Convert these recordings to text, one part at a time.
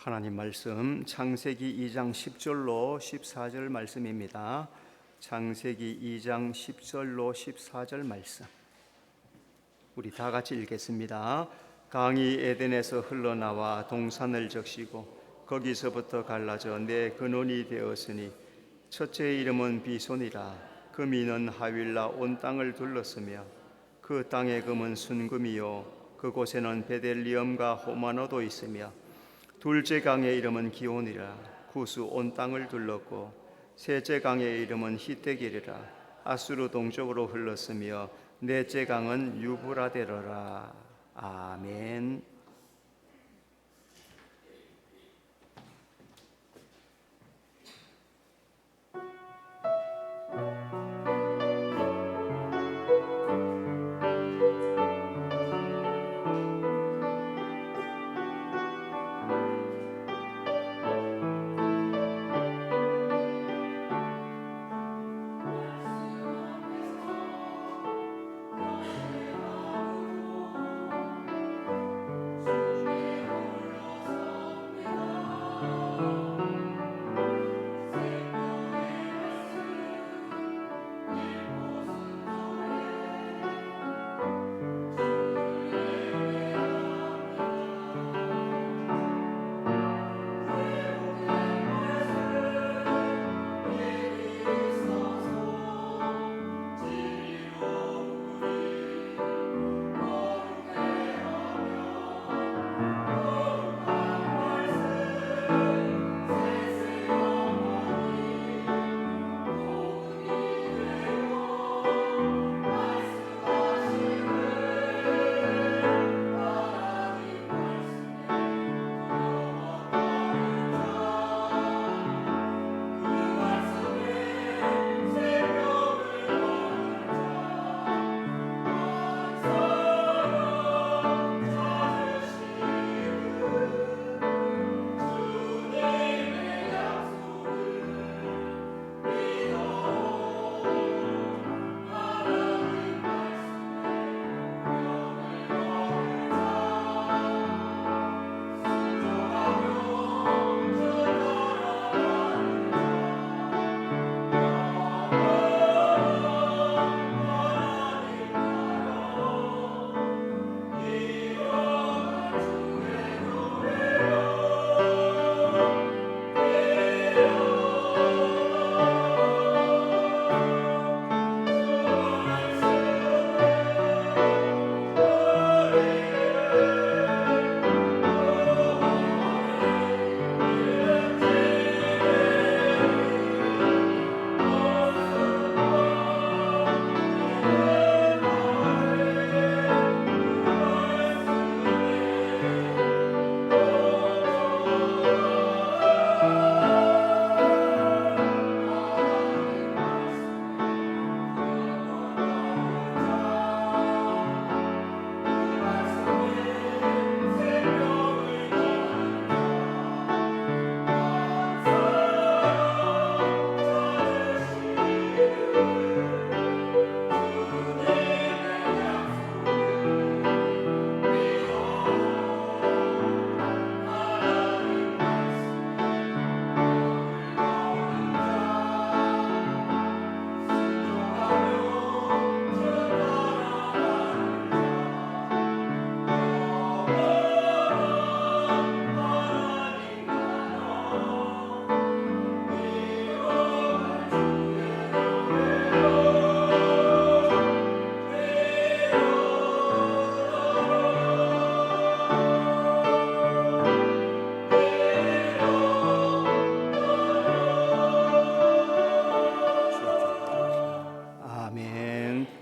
하나님 말씀 창세기 2장 10절로 14절 말씀입니다. 창세기 2장 10절로 14절 말씀 우리 다 같이 읽겠습니다. 강이 에덴에서 흘러나와 동산을 적시고 거기서부터 갈라져 내 근원이 되었으니 첫째의 이름은 비손이라. 금이는 하윌라 온 땅을 둘렀으며 그 땅의 금은 순금이요 그곳에는 베델리엄과 호마노도 있으며 둘째 강의 이름은 기온이라. 구스 온 땅을 둘렀고 셋째 강의 이름은 히데길이라. 아수르 동쪽으로 흘렀으며 넷째 강은 유브라데로라. 아멘.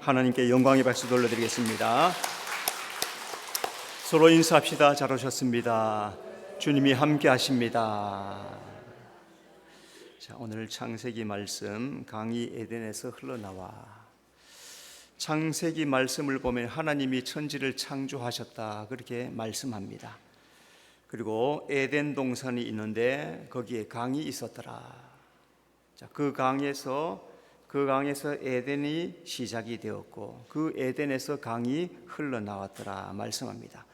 하나님께 영광의 박수 돌려드리겠습니다. 서로 인사합시다. 잘 오셨습니다. 주님이 함께 하십니다. 자, 오늘 창세기 말씀 강이 에덴에서 흘러나와. 창세기 말씀을 보면 하나님이 천지를 창조하셨다 그렇게 말씀합니다. 그리고 에덴 동산이 있는데 거기에 강이 있었더라. 자, 그 강에서 에덴이 시작이 되었고 그 에덴에서 강이 흘러나왔더라 말씀합니다.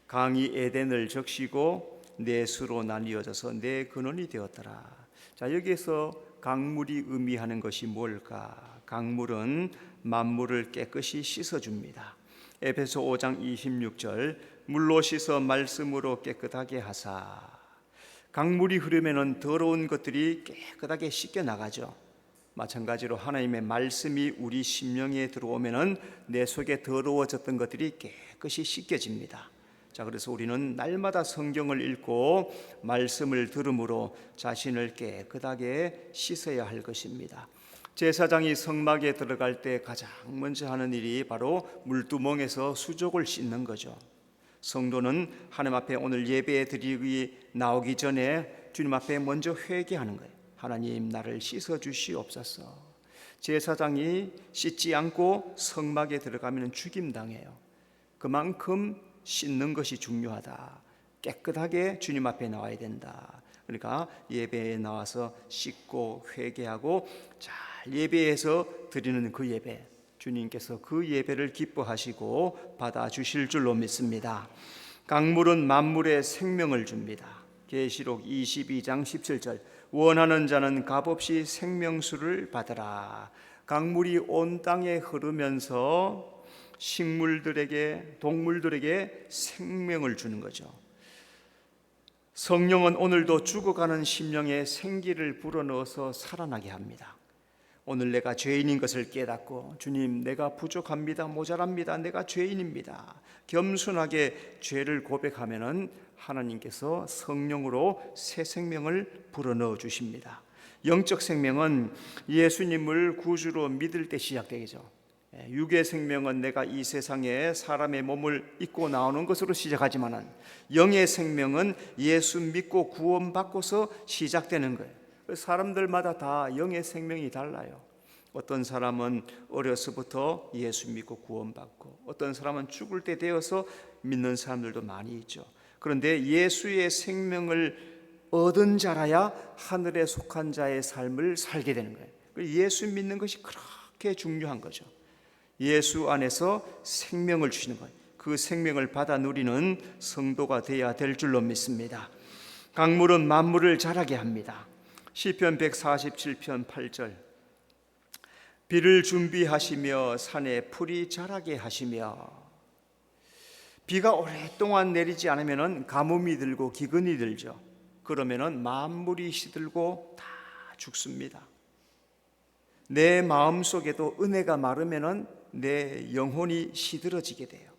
강이 에덴을 적시고 네 수로 나뉘어져서 네 근원이 되었더라. 자, 여기에서 강물이 의미하는 것이 뭘까? 강물은 만물을 깨끗이 씻어줍니다. 에베소 5장 26절 물로 씻어 말씀으로 깨끗하게 하사. 강물이 흐르면 더러운 것들이 깨끗하게 씻겨 나가죠. 마찬가지로 하나님의 말씀이 우리 심령에 들어오면 내 속에 더러워졌던 것들이 깨끗이 씻겨집니다. 자, 그래서 우리는 날마다 성경을 읽고 말씀을 들음으로 자신을 깨끗하게 씻어야 할 것입니다. 제사장이 성막에 들어갈 때 가장 먼저 하는 일이 바로 물두멍에서 수족을 씻는 거죠. 성도는 하나님 앞에 오늘 예배 드리기 나오기 전에 주님 앞에 먼저 회개하는 거예요. 하나님, 나를 씻어 주시옵소서. 제사장이 씻지 않고 성막에 들어가면 죽임당해요. 그만큼 씻는 것이 중요하다. 깨끗하게 주님 앞에 나와야 된다. 그러니까 예배에 나와서 씻고 회개하고 잘 예배에서 드리는 그 예배, 주님께서 그 예배를 기뻐하시고 받아주실 줄로 믿습니다. 강물은 만물에 생명을 줍니다. 계시록 22장 17절 원하는 자는 값없이 생명수를 받으라. 강물이 온 땅에 흐르면서 식물들에게, 동물들에게 생명을 주는 거죠. 성령은 오늘도 죽어가는 심령에 생기를 불어넣어서 살아나게 합니다. 오늘 내가 죄인인 것을 깨닫고, 주님, 내가 부족합니다, 모자랍니다, 내가 죄인입니다, 겸손하게 죄를 고백하면은 하나님께서 성령으로 새 생명을 불어넣어 주십니다. 영적 생명은 예수님을 구주로 믿을 때 시작되죠. 육의 생명은 내가 이 세상에 사람의 몸을 입고 나오는 것으로 시작하지만 영의 생명은 예수 믿고 구원받고서 시작되는 거예요. 사람들마다 다 영의 생명이 달라요. 어떤 사람은 어려서부터 예수 믿고 구원받고, 어떤 사람은 죽을 때 되어서 믿는 사람들도 많이 있죠. 그런데 예수의 생명을 얻은 자라야 하늘에 속한 자의 삶을 살게 되는 거예요. 예수 믿는 것이 그렇게 중요한 거죠. 예수 안에서 생명을 주시는 거예요. 그 생명을 받아 누리는 성도가 되어야 될 줄로 믿습니다. 강물은 만물을 자라게 합니다. 시편 147편 8절 비를 준비하시며 산에 풀이 자라게 하시며. 비가 오랫동안 내리지 않으면 가뭄이 들고 기근이 들죠. 그러면 만물이 시들고 다 죽습니다. 내 마음속에도 은혜가 마르면 내 영혼이 시들어지게 돼요.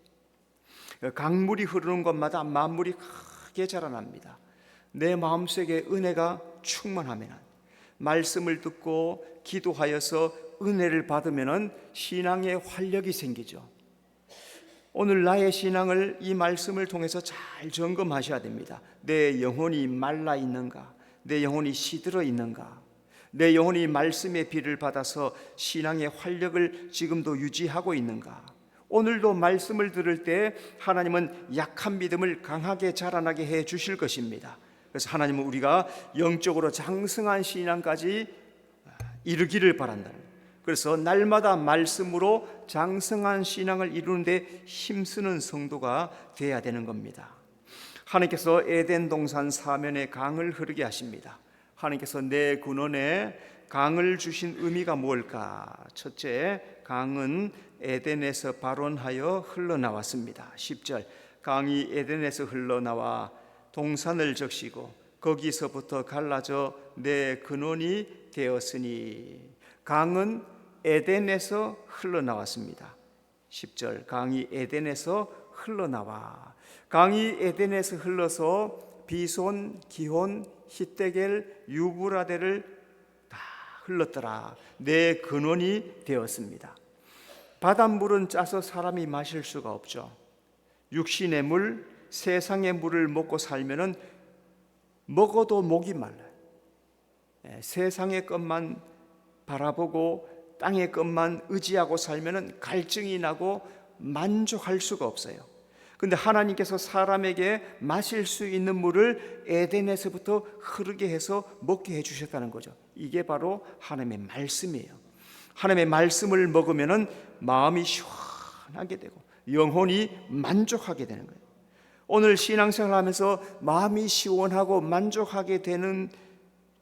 강물이 흐르는 곳마다 만물이 크게 자라납니다. 내 마음속에 은혜가 충만하면, 말씀을 듣고 기도하여서 은혜를 받으면 신앙의 활력이 생기죠. 오늘 나의 신앙을 이 말씀을 통해서 잘 점검하셔야 됩니다. 내 영혼이 말라 있는가? 내 영혼이 시들어 있는가? 내 영혼이 말씀의 비를 받아서 신앙의 활력을 지금도 유지하고 있는가? 오늘도 말씀을 들을 때 하나님은 약한 믿음을 강하게 자라나게 해 주실 것입니다. 그래서 하나님은 우리가 영적으로 장성한 신앙까지 이루기를 바란다는 거예요. 그래서 날마다 말씀으로 장성한 신앙을 이루는데 힘쓰는 성도가 되어야 되는 겁니다. 하나님께서 에덴 동산 사면에 강을 흐르게 하십니다. 하나님께서 내 근원에 강을 주신 의미가 뭘까? 첫째, 강은 에덴에서 발원하여 흘러나왔습니다. 10절 강이 에덴에서 흘러나와 동산을 적시고 거기서부터 갈라져 내 근원이 되었으니. 강은 에덴에서 흘러나왔습니다. 10절 강이 에덴에서 흘러나와. 강이 에덴에서 흘러서 비손, 기혼, 히데겔, 유브라데를 다 흘렀더라. 내 근원이 되었습니다. 바닷물은 짜서 사람이 마실 수가 없죠. 육신의 물, 세상의 물을 먹고 살면은 먹어도 목이 말라요. 세상의 것만 바라보고 땅의 것만 의지하고 살면은 갈증이 나고 만족할 수가 없어요. 근데 하나님께서 사람에게 마실 수 있는 물을 에덴에서부터 흐르게 해서 먹게 해 주셨다는 거죠. 이게 바로 하나님의 말씀이에요. 하나님의 말씀을 먹으면은 마음이 시원하게 되고 영혼이 만족하게 되는 거예요. 오늘 신앙생활 하면서 마음이 시원하고 만족하게 되는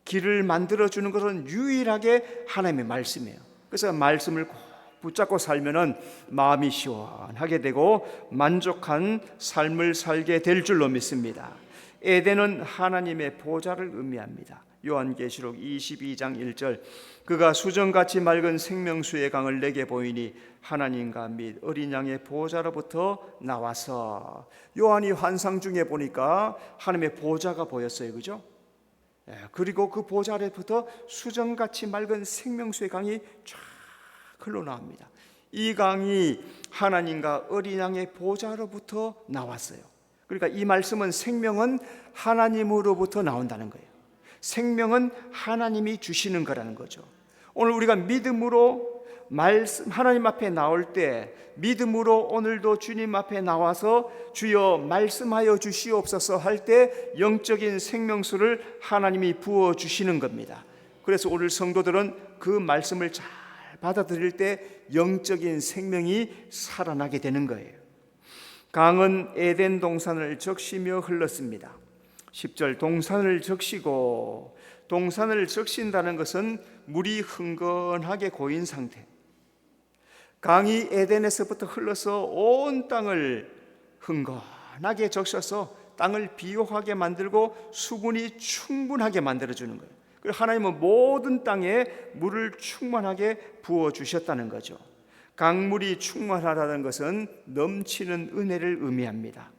길을 만들어주는 것은 유일하게 하나님의 말씀이에요. 그래서 말씀을 꼭 붙잡고 살면은 마음이 시원하게 되고 만족한 삶을 살게 될 줄로 믿습니다. 에덴은 하나님의 보좌를 의미합니다. 요한계시록 22장 1절, 그가 수정같이 맑은 생명수의 강을 내게 보이니 하나님과 및 어린 양의 보좌로부터 나와서, 요한이 환상 중에 보니까 하나님의 보좌가 보였어요. 그죠? 그리고 그 보좌로부터 수정같이 맑은 생명수의 강이 쫙 흘러나옵니다. 이 강이 하나님과 어린 양의 보좌로부터 나왔어요. 그러니까 이 말씀은 생명은 하나님으로부터 나온다는 거예요. 생명은 하나님이 주시는 거라는 거죠. 오늘 우리가 믿음으로 하나님 앞에 나올 때, 믿음으로 오늘도 주님 앞에 나와서 주여 말씀하여 주시옵소서 할 때 영적인 생명수를 하나님이 부어 주시는 겁니다. 그래서 오늘 성도들은 그 말씀을 잘 받아들일 때 영적인 생명이 살아나게 되는 거예요. 강은 에덴 동산을 적시며 흘렀습니다. 10절, 동산을 적시고, 동산을 적신다는 것은 물이 흥건하게 고인 상태. 강이 에덴에서부터 흘러서 온 땅을 흥건하게 적셔서 땅을 비옥하게 만들고 수분이 충분하게 만들어주는 거예요. 그리고 하나님은 모든 땅에 물을 충만하게 부어주셨다는 거죠. 강물이 충만하다는 것은 넘치는 은혜를 의미합니다.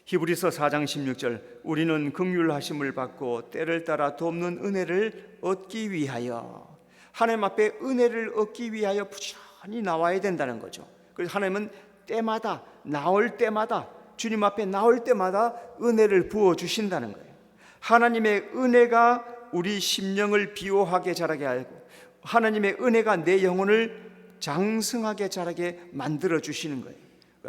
히브리서 4장 16절, 우리는 긍휼하심을 받고 때를 따라 돕는 은혜를 얻기 위하여, 하나님 앞에 은혜를 얻기 위하여 부지런히 나와야 된다는 거죠. 그래서 하나님은 때마다, 나올 때마다, 주님 앞에 나올 때마다 은혜를 부어주신다는 거예요. 하나님의 은혜가 우리 심령을 비호하게 자라게 하고, 하나님의 은혜가 내 영혼을 장성하게 자라게 만들어 주시는 거예요.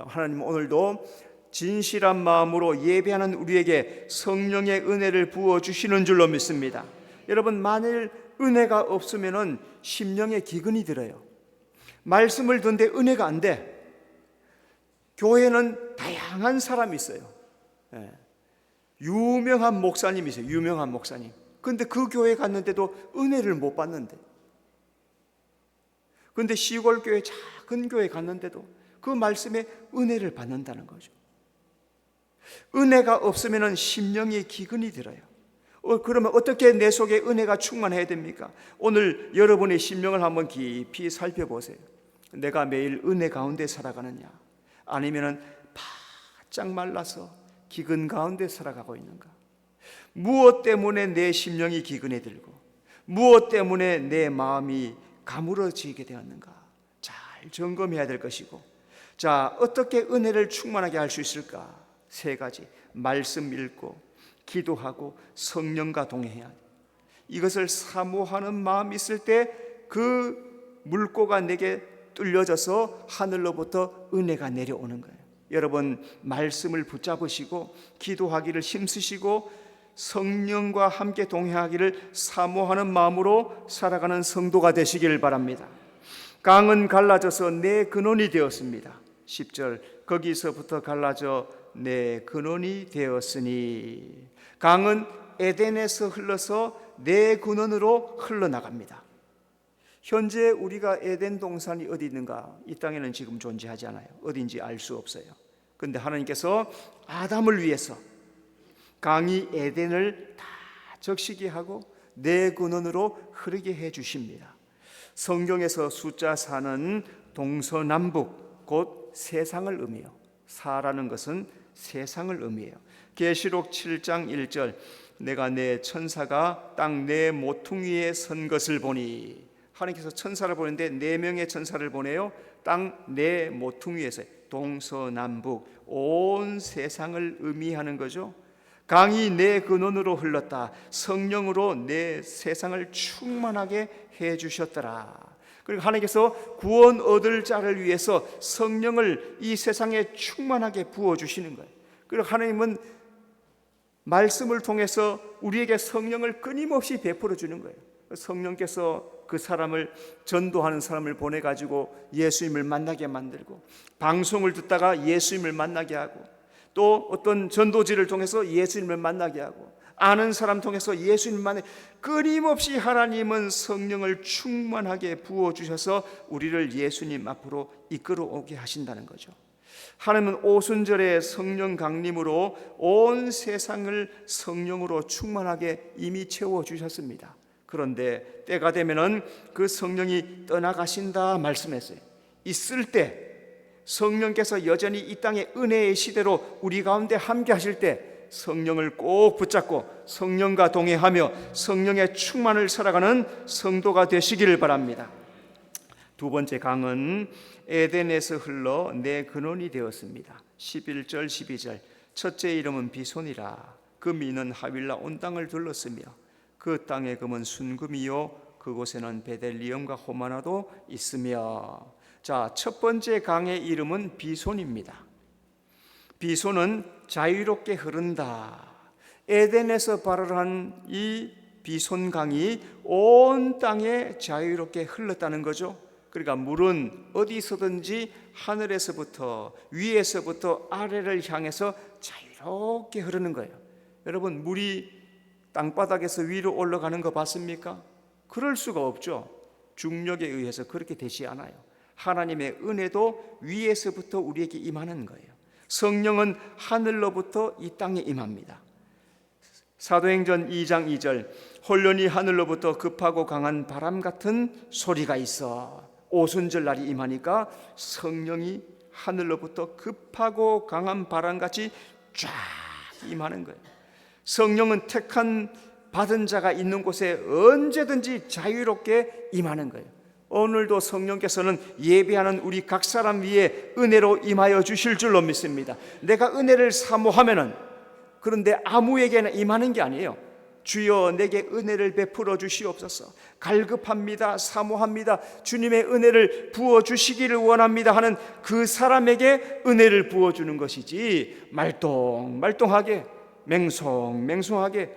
하나님 오늘도 진실한 마음으로 예배하는 우리에게 성령의 은혜를 부어 주시는 줄로 믿습니다. 여러분, 만일 은혜가 없으면은 심령에 기근이 들어요. 말씀을 듣는데 은혜가 안 돼. 교회는 다양한 사람이 있어요. 유명한 목사님이 있어요. 유명한 목사님. 근데 그 교회 갔는데도 은혜를 못 받는데, 근데 시골 교회, 작은 교회 갔는데도 그 말씀에 은혜를 받는다는 거죠. 은혜가 없으면 심령이 기근이 들어요. 그러면 어떻게 내 속에 은혜가 충만해야 됩니까? 오늘 여러분의 심령을 한번 깊이 살펴보세요. 내가 매일 은혜 가운데 살아가느냐, 아니면 바짝 말라서 기근 가운데 살아가고 있는가? 무엇 때문에 내 심령이 기근에 들고, 무엇 때문에 내 마음이 가물어지게 되었는가? 잘 점검해야 될 것이고, 자, 어떻게 은혜를 충만하게 할 수 있을까? 3가지. 말씀 읽고, 기도하고, 성령과 동행해야 돼. 이것을 사모하는 마음이 있을 때 그 물고가 내게 뚫려져서 하늘로부터 은혜가 내려오는 거예요. 여러분, 말씀을 붙잡으시고 기도하기를 힘쓰시고 성령과 함께 동행하기를 사모하는 마음으로 살아가는 성도가 되시길 바랍니다. 강은 갈라져서 내 근원이 되었습니다. 10절, 거기서부터 갈라져 내 근원이 되었으니, 강은 에덴에서 흘러서 내 근원으로 흘러나갑니다. 현재 우리가 에덴 동산이 어디 있는가? 이 땅에는 지금 존재하지 않아요. 어딘지 알 수 없어요. 그런데 하나님께서 아담을 위해서 강이 에덴을 다 적시게 하고 내 근원으로 흐르게 해 주십니다. 성경에서 숫자 4는 동서남북, 곧 세상을 의미해요. 4라는 것은 세상을 의미해요. 계시록 7장 1절, 내가 내 천사가 땅 내 모퉁이에 선 것을 보니, 하나님께서 천사를 보는데 4명의 천사를 보내요. 땅 내 모퉁이에서, 동서남북 온 세상을 의미하는 거죠. 강이 내 근원으로 흘렀다. 성령으로 내 세상을 충만하게 해 주셨더라. 그리고 하나님께서 구원 얻을 자를 위해서 성령을 이 세상에 충만하게 부어 주시는 거예요. 그리고 하나님은 말씀을 통해서 우리에게 성령을 끊임없이 베풀어 주는 거예요. 성령께서 그 사람을 전도하는 사람을 보내가지고 예수님을 만나게 만들고, 방송을 듣다가 예수님을 만나게 하고, 또 어떤 전도지를 통해서 예수님을 만나게 하고, 아는 사람 통해서 예수님을 만나게, 끊임없이 하나님은 성령을 충만하게 부어주셔서 우리를 예수님 앞으로 이끌어 오게 하신다는 거죠. 하나님은 오순절에 성령 강림으로 온 세상을 성령으로 충만하게 이미 채워주셨습니다. 그런데 때가 되면은 그 성령이 떠나가신다 말씀했어요. 있을 때 성령께서 여전히 이 땅의 은혜의 시대로 우리 가운데 함께 하실 때 성령을 꼭 붙잡고 성령과 동행하며 성령의 충만을 살아가는 성도가 되시기를 바랍니다. 두 번째 강은 에덴에서 흘러 내 근원이 되었습니다. 11절 12절. 첫째 이름은 비손이라. 그 미는 하윌라 온 땅을 둘렀으며 그 땅의 금은 순금이요 그곳에는 베델리엄과 호마나도 있으며. 자, 첫 번째 강의 이름은 비손입니다. 비손은 자유롭게 흐른다. 에덴에서 발원한 이 비손강이 온 땅에 자유롭게 흘렀다는 거죠. 그러니까 물은 어디서든지 하늘에서부터 위에서부터 아래를 향해서 자유롭게 흐르는 거예요. 여러분, 물이 땅바닥에서 위로 올라가는 거 봤습니까? 그럴 수가 없죠. 중력에 의해서 그렇게 되지 않아요. 하나님의 은혜도 위에서부터 우리에게 임하는 거예요. 성령은 하늘로부터 이 땅에 임합니다. 사도행전 2장 2절. 홀련히 하늘로부터 급하고 강한 바람 같은 소리가 있어. 오순절 날이 임하니까 성령이 하늘로부터 급하고 강한 바람같이 쫙 임하는 거예요. 성령은 택한 받은 자가 있는 곳에 언제든지 자유롭게 임하는 거예요. 오늘도 성령께서는 예배하는 우리 각 사람 위에 은혜로 임하여 주실 줄로 믿습니다. 내가 은혜를 사모하면은, 그런데 아무에게나 임하는 게 아니에요. 주여 내게 은혜를 베풀어 주시옵소서. 갈급합니다. 사모합니다. 주님의 은혜를 부어주시기를 원합니다 하는 그 사람에게 은혜를 부어주는 것이지, 말똥말똥하게 맹송맹송하게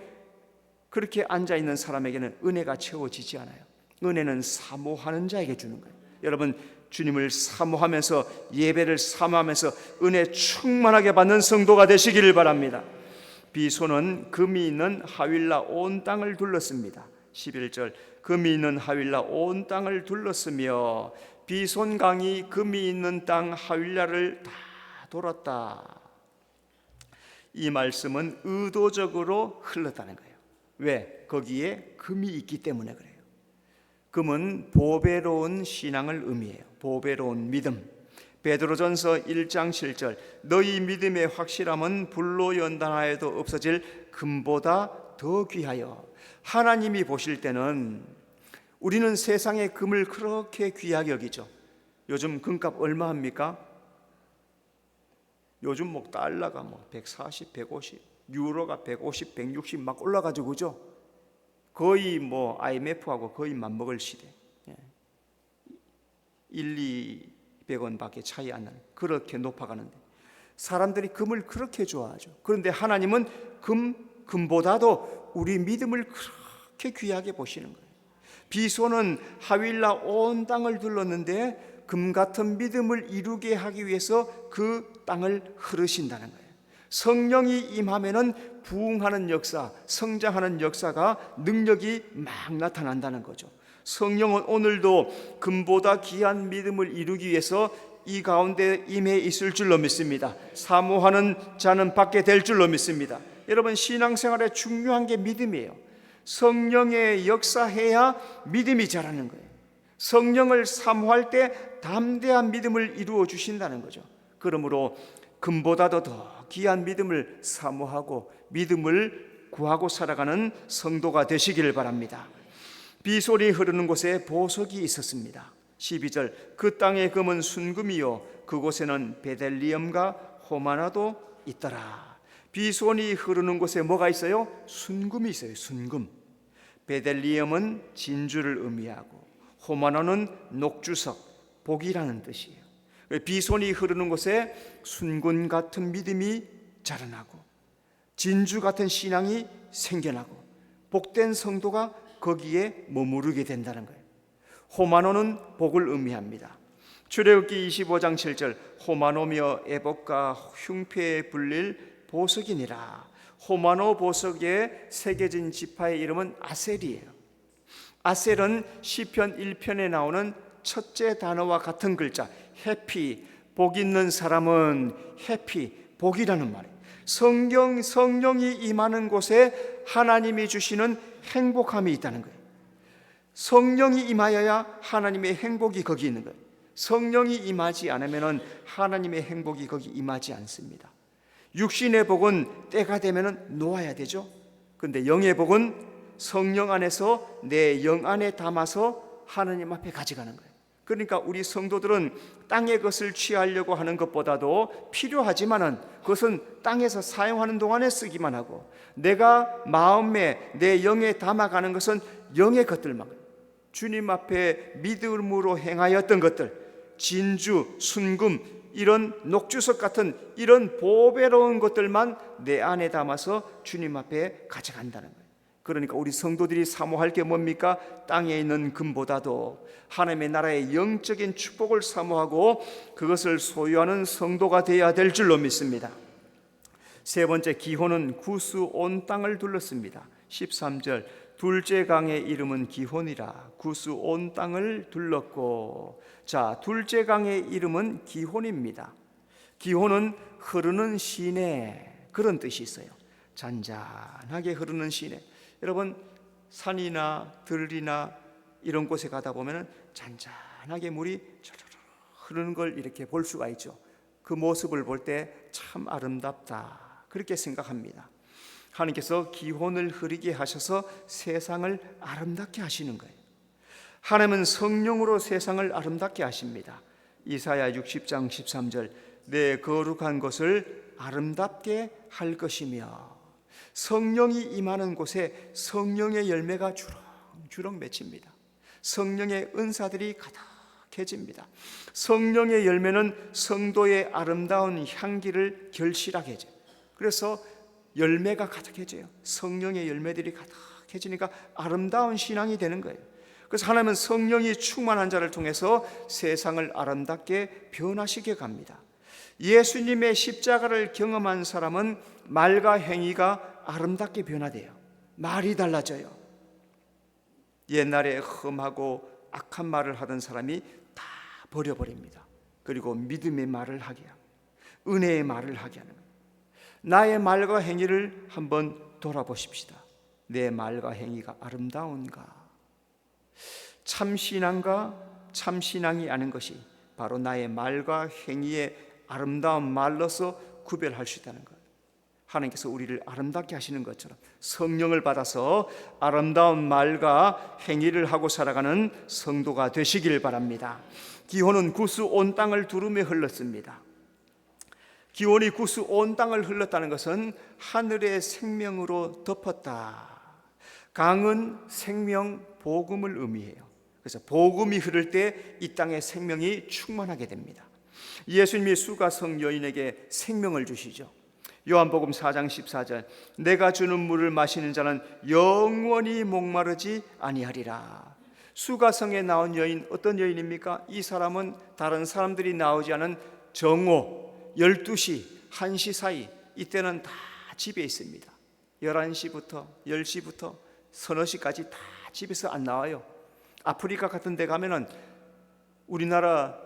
그렇게 앉아있는 사람에게는 은혜가 채워지지 않아요. 은혜는 사모하는 자에게 주는 거예요. 여러분, 주님을 사모하면서 예배를 사모하면서 은혜 충만하게 받는 성도가 되시기를 바랍니다. 비손은 금이 있는 하윌라 온 땅을 둘렀습니다. 11절. 금이 있는 하윌라 온 땅을 둘렀으며 비손강이 금이 있는 땅 하윌라를 다 돌았다. 이 말씀은 의도적으로 흘렀다는 거예요. 왜? 거기에 금이 있기 때문에 그래요. 금은 보배로운 신앙을 의미해요. 보배로운 믿음. 베드로전서 1장 7절. 너희 믿음의 확실함은 불로 연단하여도 없어질 금보다 더 귀하여. 하나님이 보실 때는 우리는 세상의 금을 그렇게 귀하게 여기죠. 요즘 금값 얼마 합니까? 요즘 뭐 달러가 140, 150, 유로가 150, 160 막 올라가지고 그죠? 거의 IMF하고 거의 맞먹을 시대. 100-200원 밖에 차이 안 나는, 그렇게 높아가는데 사람들이 금을 그렇게 좋아하죠. 그런데 하나님은 금보다도 우리 믿음을 그렇게 귀하게 보시는 거예요. 비손은 하윌라 온 땅을 둘렀는데 금 같은 믿음을 이루게 하기 위해서 그 땅을 흐르신다는 거예요. 성령이 임하면은 부흥하는 역사, 성장하는 역사가, 능력이 막 나타난다는 거죠. 성령은 오늘도 금보다 귀한 믿음을 이루기 위해서 이 가운데 임해 있을 줄로 믿습니다. 사모하는 자는 받게 될 줄로 믿습니다. 여러분, 신앙생활에 중요한 게 믿음이에요. 성령의 역사해야 믿음이 자라는 거예요. 성령을 사모할 때 담대한 믿음을 이루어 주신다는 거죠. 그러므로 금보다도 더 귀한 믿음을 사모하고 믿음을 구하고 살아가는 성도가 되시기를 바랍니다. 비솔이 흐르는 곳에 보석이 있었습니다. 12절. 그 땅의 금은 순금이요 그곳에는 베델리엄과 호마나도 있더라. 비손이 흐르는 곳에 뭐가 있어요? 순금이 있어요. 순금. 베델리엄은 진주를 의미하고 호마나는 녹주석, 복이라는 뜻이에요. 비손이 흐르는 곳에 순금 같은 믿음이 자라나고 진주 같은 신앙이 생겨나고 복된 성도가 거기에 머무르게 된다는 거예요. 호마노는 복을 의미합니다. 출애굽기 25장 7절 호마노며 에봇과 흉패에 불릴 보석이니라. 호마노 보석에 새겨진 지파의 이름은 아셀이에요. 아셀은 시편 1편에 나오는 첫째 단어와 같은 글자 해피, 복 있는 사람은 해피, 복이라는 말이에요. 성령이 임하는 곳에 하나님이 주시는 행복함이 있다는 거예요. 성령이 임하여야 하나님의 행복이 거기 있는 거예요. 성령이 임하지 않으면 하나님의 행복이 거기 임하지 않습니다. 육신의 복은 때가 되면 놓아야 되죠. 그런데 영의 복은 성령 안에서 내 영 안에 담아서 하나님 앞에 가져가는 거예요. 그러니까 우리 성도들은 땅의 것을 취하려고 하는 것보다도 필요하지만은 그것은 땅에서 사용하는 동안에 쓰기만 하고, 내가 마음에 내 영에 담아가는 것은 영의 것들만, 주님 앞에 믿음으로 행하였던 것들, 진주, 순금, 이런 녹주석 같은 이런 보배로운 것들만 내 안에 담아서 주님 앞에 가져간다는 거예요. 그러니까 우리 성도들이 사모할 게 뭡니까? 땅에 있는 금보다도 하나님의 나라의 영적인 축복을 사모하고 그것을 소유하는 성도가 되어야 될 줄로 믿습니다. 세 번째, 기혼은 구스 온 땅을 둘렀습니다. 13절 둘째 강의 이름은 기혼이라. 구스 온 땅을 둘렀고. 자, 둘째 강의 이름은 기혼입니다. 기혼은 흐르는 시내, 그런 뜻이 있어요. 잔잔하게 흐르는 시내. 여러분, 산이나 들이나 이런 곳에 가다 보면 잔잔하게 물이 저러러 흐르는 걸 이렇게 볼 수가 있죠. 그 모습을 볼 때 참 아름답다, 그렇게 생각합니다. 하나님께서 기혼을 흐르게 하셔서 세상을 아름답게 하시는 거예요. 하나님은 성령으로 세상을 아름답게 하십니다. 이사야 60장 13절 내 거룩한 것을 아름답게 할 것이며, 성령이 임하는 곳에 성령의 열매가 주렁주렁 맺힙니다. 성령의 은사들이 가득해집니다. 성령의 열매는 성도의 아름다운 향기를 결실하게 해줘요. 그래서 열매가 가득해져요. 성령의 열매들이 가득해지니까 아름다운 신앙이 되는 거예요. 그래서 하나님은 성령이 충만한 자를 통해서 세상을 아름답게 변화시켜 갑니다. 예수님의 십자가를 경험한 사람은 말과 행위가 아름답게 변화돼요. 말이 달라져요. 옛날에 험하고 악한 말을 하던 사람이 다 버려버립니다. 그리고 믿음의 말을 하게 하고 은혜의 말을 하게 하는 거예요. 나의 말과 행위를 한번 돌아보십시다. 내 말과 행위가 아름다운가? 참신앙과 참신앙이 아닌 것이 바로 나의 말과 행위의 아름다운 말로서 구별할 수 있다는 것. 하나님께서 우리를 아름답게 하시는 것처럼 성령을 받아서 아름다운 말과 행위를 하고 살아가는 성도가 되시길 바랍니다. 기혼은 구스 온 땅을 두루며 흘렀습니다. 기혼이 구스 온 땅을 흘렀다는 것은 하늘의 생명으로 덮었다. 강은 생명, 복음을 의미해요. 그래서 복음이 흐를 때 이 땅에 생명이 충만하게 됩니다. 예수님이 수가성 여인에게 생명을 주시죠. 요한복음 4장 14절 내가 주는 물을 마시는 자는 영원히 목마르지 아니하리라. 수가성에 나온 여인, 어떤 여인입니까? 이 사람은 다른 사람들이 나오지 않은 정오 12시, 1시 사이, 이때는 다 집에 있습니다. 11시부터 10시부터 서너 시까지 다 집에서 안 나와요. 아프리카 같은 데 가면은 우리나라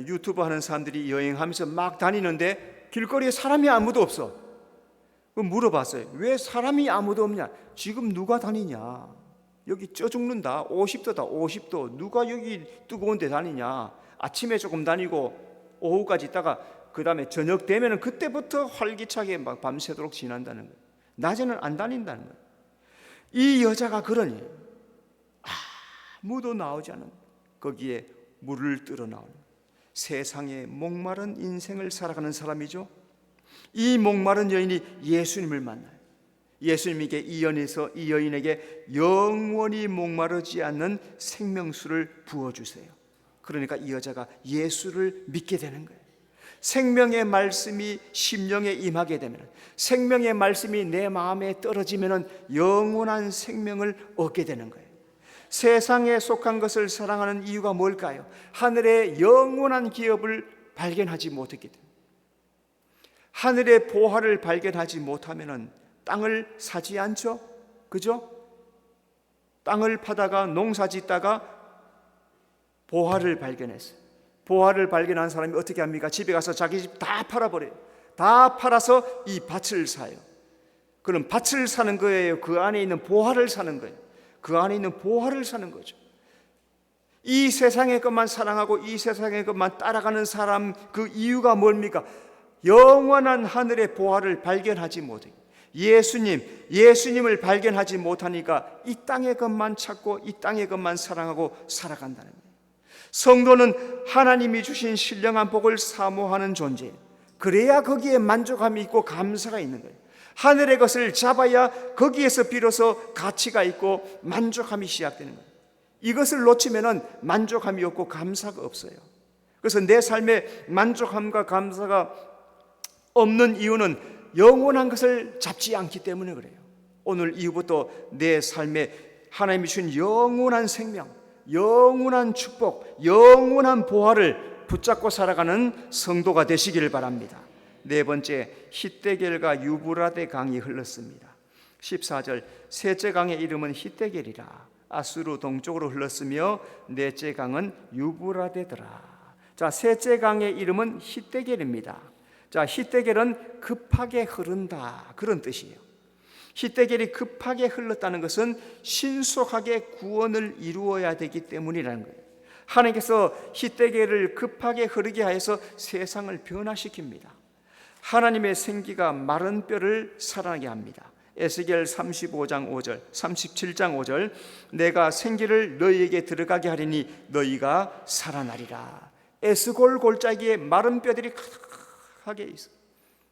유튜브 하는 사람들이 여행하면서 막 다니는데 길거리에 사람이 아무도 없어. 그럼 물어봤어요. 왜 사람이 아무도 없냐? 지금 누가 다니냐? 여기 쪄 죽는다. 50도다. 50도. 누가 여기 뜨거운 데 다니냐? 아침에 조금 다니고 오후까지 있다가 그 다음에 저녁 되면 그때부터 활기차게 막 밤새도록 지난다는 거예요. 낮에는 안 다닌다는 거예요. 이 여자가 그러니 아무도 나오지 않은 거기에 물을 뜨러 나오는 세상에 목마른 인생을 살아가는 사람이죠. 이 목마른 여인이 예수님을 만나요. 예수님에게 이 여인에게 영원히 목마르지 않는 생명수를 부어주세요. 그러니까 이 여자가 예수를 믿게 되는 거예요. 생명의 말씀이 심령에 임하게 되면, 생명의 말씀이 내 마음에 떨어지면 영원한 생명을 얻게 되는 거예요. 세상에 속한 것을 사랑하는 이유가 뭘까요? 하늘의 영원한 기업을 발견하지 못했기 때문에. 하늘의 보화를 발견하지 못하면 땅을 사지 않죠? 그죠? 땅을 파다가 농사 짓다가 보화를 발견했어요. 보화를 발견한 사람이 어떻게 합니까? 집에 가서 자기 집 다 팔아버려요. 다 팔아서 이 밭을 사요. 그럼 밭을 사는 거예요? 그 안에 있는 보화를 사는 거예요? 그 안에 있는 보화를 사는 거죠. 이 세상의 것만 사랑하고 이 세상의 것만 따라가는 사람, 그 이유가 뭡니까? 영원한 하늘의 보화를 발견하지 못해요. 예수님을 발견하지 못하니까 이 땅의 것만 찾고 이 땅의 것만 사랑하고 살아간다는 거예요. 성도는 하나님이 주신 신령한 복을 사모하는 존재예요. 그래야 거기에 만족함이 있고 감사가 있는 거예요. 하늘의 것을 잡아야 거기에서 비로소 가치가 있고 만족함이 시작되는 거예요. 이것을 놓치면 만족함이 없고 감사가 없어요. 그래서 내 삶에 만족함과 감사가 없는 이유는 영원한 것을 잡지 않기 때문에 그래요. 오늘 이후부터 내 삶에 하나님이 주신 영원한 생명, 영원한 축복, 영원한 보화를 붙잡고 살아가는 성도가 되시기를 바랍니다. 네 번째, 히데겔과 유브라데 강이 흘렀습니다. 14절, 셋째 강의 이름은 히데겔이라. 아수르 동쪽으로 흘렀으며 넷째 강은 유브라데더라. 자, 셋째 강의 이름은 히데겔입니다. 자, 히데겔은 급하게 흐른다, 그런 뜻이에요. 히데겔이 급하게 흘렀다는 것은 신속하게 구원을 이루어야 되기 때문이라는 거예요. 하나님께서 히데겔을 급하게 흐르게 하여서 세상을 변화시킵니다. 하나님의 생기가 마른 뼈를 살아나게 합니다. 에스겔 35장 5절, 37장 5절, 내가 생기를 너희에게 들어가게 하리니 너희가 살아나리라. 에스골 골짜기에 마른 뼈들이 가득하게 있어.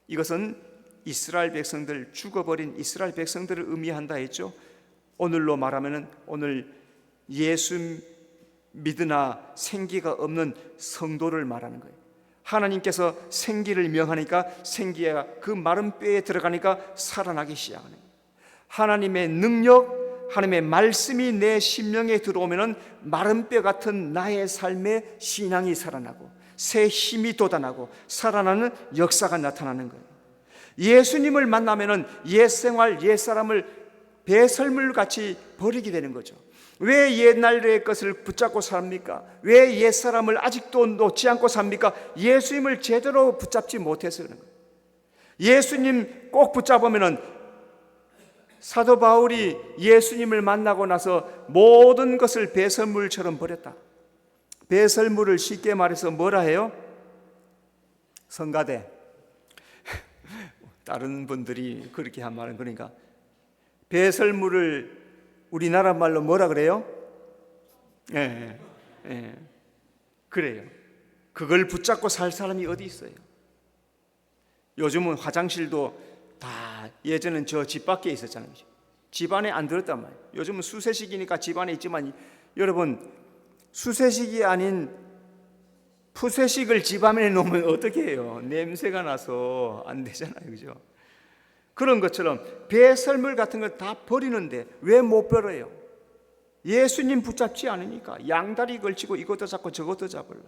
이것은 이스라엘 백성들, 죽어버린 이스라엘 백성들을 의미한다 했죠. 오늘로 말하면 오늘 예수 믿으나 생기가 없는 성도를 말하는 거예요. 하나님께서 생기를 명하니까 생기가 그 마른 뼈에 들어가니까 살아나기 시작하는 거예요. 하나님의 능력, 하나님의 말씀이 내 심령에 들어오면 마른 뼈 같은 나의 삶에 신앙이 살아나고 새 힘이 돋아나고 살아나는 역사가 나타나는 거예요. 예수님을 만나면 옛생활, 옛사람을 배설물같이 버리게 되는 거죠. 왜 옛날의 것을 붙잡고 삽니까? 왜 옛사람을 아직도 놓지 않고 삽니까? 예수님을 제대로 붙잡지 못해서 그런 거예요. 예수님 꼭 붙잡으면, 사도 바울이 예수님을 만나고 나서 모든 것을 배설물처럼 버렸다. 배설물을 쉽게 말해서 뭐라 해요? 성가대. 다른 분들이 그렇게 한 말은, 그러니까 배설물을 우리나라 말로 뭐라 그래요? 그래요. 그걸 붙잡고 살 사람이 어디 있어요? 요즘은 화장실도 다, 예전엔 저 집 밖에 있었잖아요. 집 안에 안 들었단 말이에요. 요즘은 수세식이니까 집 안에 있지만, 여러분, 수세식이 아닌 푸세식을 집 안에 놓으면 어떻게 해요? 냄새가 나서 안 되잖아요, 그죠? 그런 것처럼 배설물 같은 걸 다 버리는데 왜 못 버려요? 예수님 붙잡지 않으니까. 양다리 걸치고 이것도 잡고 저것도 잡으려.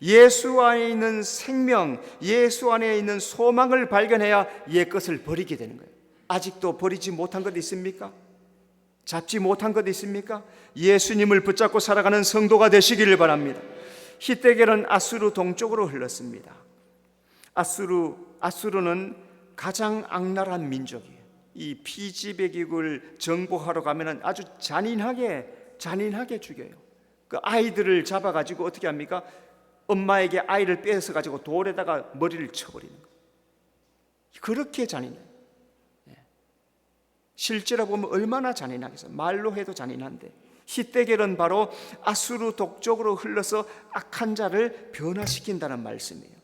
예수 안에 있는 생명, 예수 안에 있는 소망을 발견해야 옛 것을 버리게 되는 거예요. 아직도 버리지 못한 것 있습니까? 잡지 못한 것 있습니까? 예수님을 붙잡고 살아가는 성도가 되시기를 바랍니다. 히데겔은 아수르 동쪽으로 흘렀습니다. 아수르는 가장 악랄한 민족이에요. 이 피지배기국을 정복하러 가면 아주 잔인하게 죽여요. 그 아이들을 잡아가지고 어떻게 합니까? 엄마에게 아이를 뺏어가지고 돌에다가 머리를 쳐버리는 거예요. 그렇게 잔인해요. 실제로 보면 얼마나 잔인하겠어요. 말로 해도 잔인한데, 히데겔은 바로 아수르 동쪽으로 흘러서 악한 자를 변화시킨다는 말씀이에요.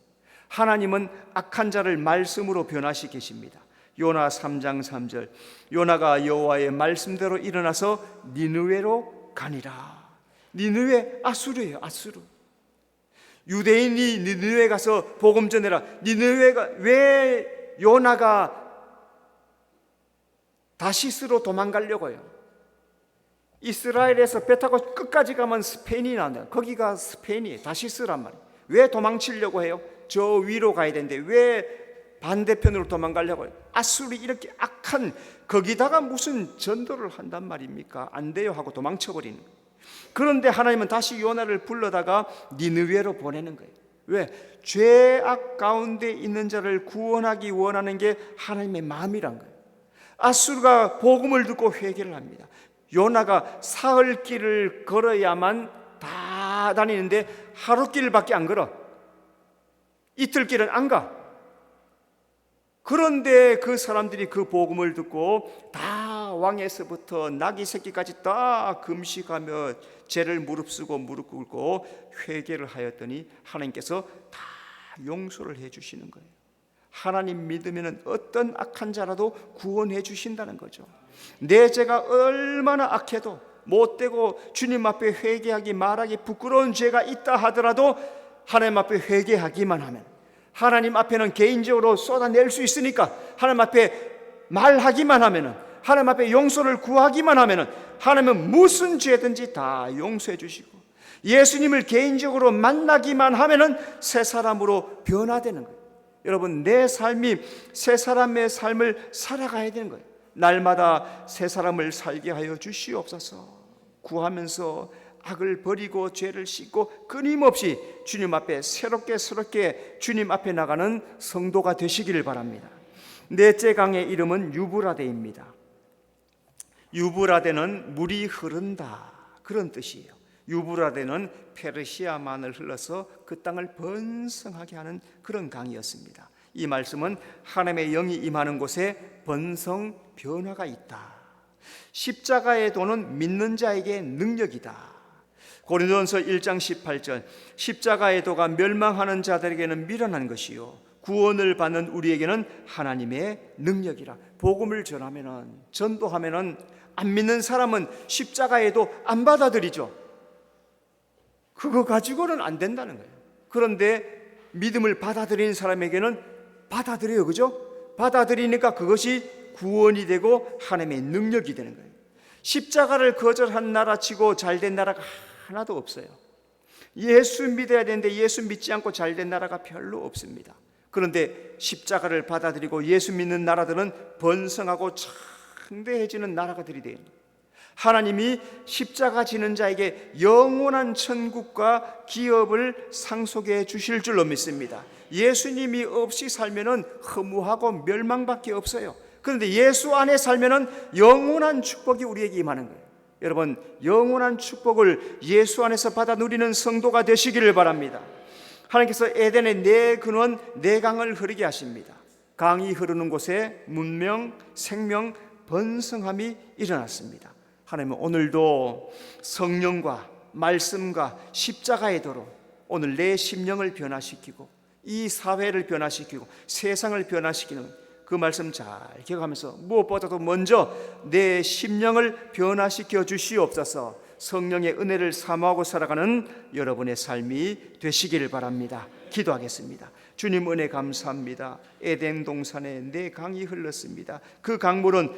하나님은 악한 자를 말씀으로 변화시키십니다. 요나 3장 3절, 요나가 여호와의 말씀대로 일어나서 니느웨로 가니라. 니느웨, 아수르예요. 아수르. 유대인이 니느웨 가서 복음 전해라. 니느웨가, 왜 요나가 다시스로 도망가려고 해요? 이스라엘에서 배 타고 끝까지 가면 스페인이 나온다. 거기가 스페인이 다시스란 말이에요. 왜 도망치려고 해요? 저 위로 가야 되는데 왜 반대편으로 도망가려고 해요? 아수리 이렇게 악한, 거기다가 무슨 전도를 한단 말입니까? 안 돼요 하고 도망쳐버리는 거예요. 그런데 하나님은 다시 요나를 불러다가 니느웨로 보내는 거예요. 왜? 죄악 가운데 있는 자를 구원하기 원하는 게 하나님의 마음이란 거예요. 아수르가 복음을 듣고 회개를 합니다. 요나가 사흘 길을 걸어야만 다 다니는데 하루 길밖에 안 걸어. 이틀 길은 안 가. 그런데 그 사람들이 그 복음을 듣고 다 왕에서부터 나귀 새끼까지 다 금식하며 죄를 무릅쓰고 무릎 꿇고 회개를 하였더니 하나님께서 다 용서를 해 주시는 거예요. 하나님 믿으면 어떤 악한 자라도 구원해 주신다는 거죠. 내 죄가 얼마나 악해도 못되고 주님 앞에 회개하기 말하기 부끄러운 죄가 있다 하더라도 하나님 앞에 회개하기만 하면, 하나님 앞에는 개인적으로 쏟아낼 수 있으니까 하나님 앞에 말하기만 하면은, 하나님 앞에 용서를 구하기만 하면은 하나님은 무슨 죄든지 다 용서해 주시고, 예수님을 개인적으로 만나기만 하면은 새 사람으로 변화되는 거예요. 여러분, 내 삶이 새 사람의 삶을 살아가야 되는 거예요. 날마다 새 사람을 살게 하여 주시옵소서. 구하면서 악을 버리고 죄를 씻고 끊임없이 주님 앞에 새롭게 주님 앞에 나가는 성도가 되시기를 바랍니다. 넷째 강의 이름은 유브라데입니다. 유브라데는 물이 흐른다, 그런 뜻이에요. 유브라데는 페르시아만을 흘러서 그 땅을 번성하게 하는 그런 강이었습니다. 이 말씀은 하나님의 영이 임하는 곳에 번성 변화가 있다. 십자가의 도는 믿는 자에게 능력이다. 고린도전서 1장 18절, 십자가의 도가 멸망하는 자들에게는 미련한 것이요 구원을 받는 우리에게는 하나님의 능력이라. 복음을 전하면은, 전도하면은 안 믿는 사람은 십자가의 도 안 받아들이죠. 그거 가지고는 안 된다는 거예요. 그런데 믿음을 받아들이는 사람에게는 받아들여요. 그죠? 받아들이니까 그것이 구원이 되고 하나님의 능력이 되는 거예요. 십자가를 거절한 나라 치고 잘된 나라가 하나도 없어요. 예수 믿어야 되는데 예수 믿지 않고 잘된 나라가 별로 없습니다. 그런데 십자가를 받아들이고 예수 믿는 나라들은 번성하고 창대해지는 나라가들이 돼요. 하나님이 십자가 지는 자에게 영원한 천국과 기업을 상속해 주실 줄로 믿습니다. 예수님이 없이 살면은 허무하고 멸망밖에 없어요. 그런데 예수 안에 살면은 영원한 축복이 우리에게 임하는 거예요. 여러분, 영원한 축복을 예수 안에서 받아 누리는 성도가 되시기를 바랍니다. 하나님께서 에덴의 네 근원 네 강을 흐르게 하십니다. 강이 흐르는 곳에 문명, 생명, 번성함이 일어났습니다. 하나님은 오늘도 성령과 말씀과 십자가의 도로 오늘 내 심령을 변화시키고 이 사회를 변화시키고 세상을 변화시키는 그 말씀 잘 기억하면서 무엇보다도 먼저 내 심령을 변화시켜 주시옵소서. 성령의 은혜를 사모하고 살아가는 여러분의 삶이 되시기를 바랍니다. 기도하겠습니다. 주님, 은혜 감사합니다. 에덴 동산에 내 강이 흘렀습니다. 그 강물은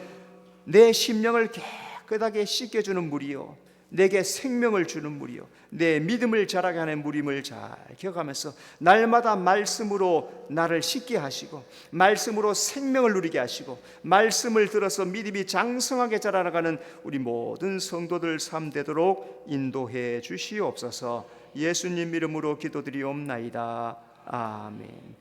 내 심령을 깨끗하게 씻겨주는 물이요, 내게 생명을 주는 물이요, 내 믿음을 자라게 하는 물임을 잘 기억하면서 날마다 말씀으로 나를 씻게 하시고 말씀으로 생명을 누리게 하시고 말씀을 들어서 믿음이 장성하게 자라나가는 우리 모든 성도들 삶 되도록 인도해 주시옵소서. 예수님 이름으로 기도드리옵나이다. 아멘.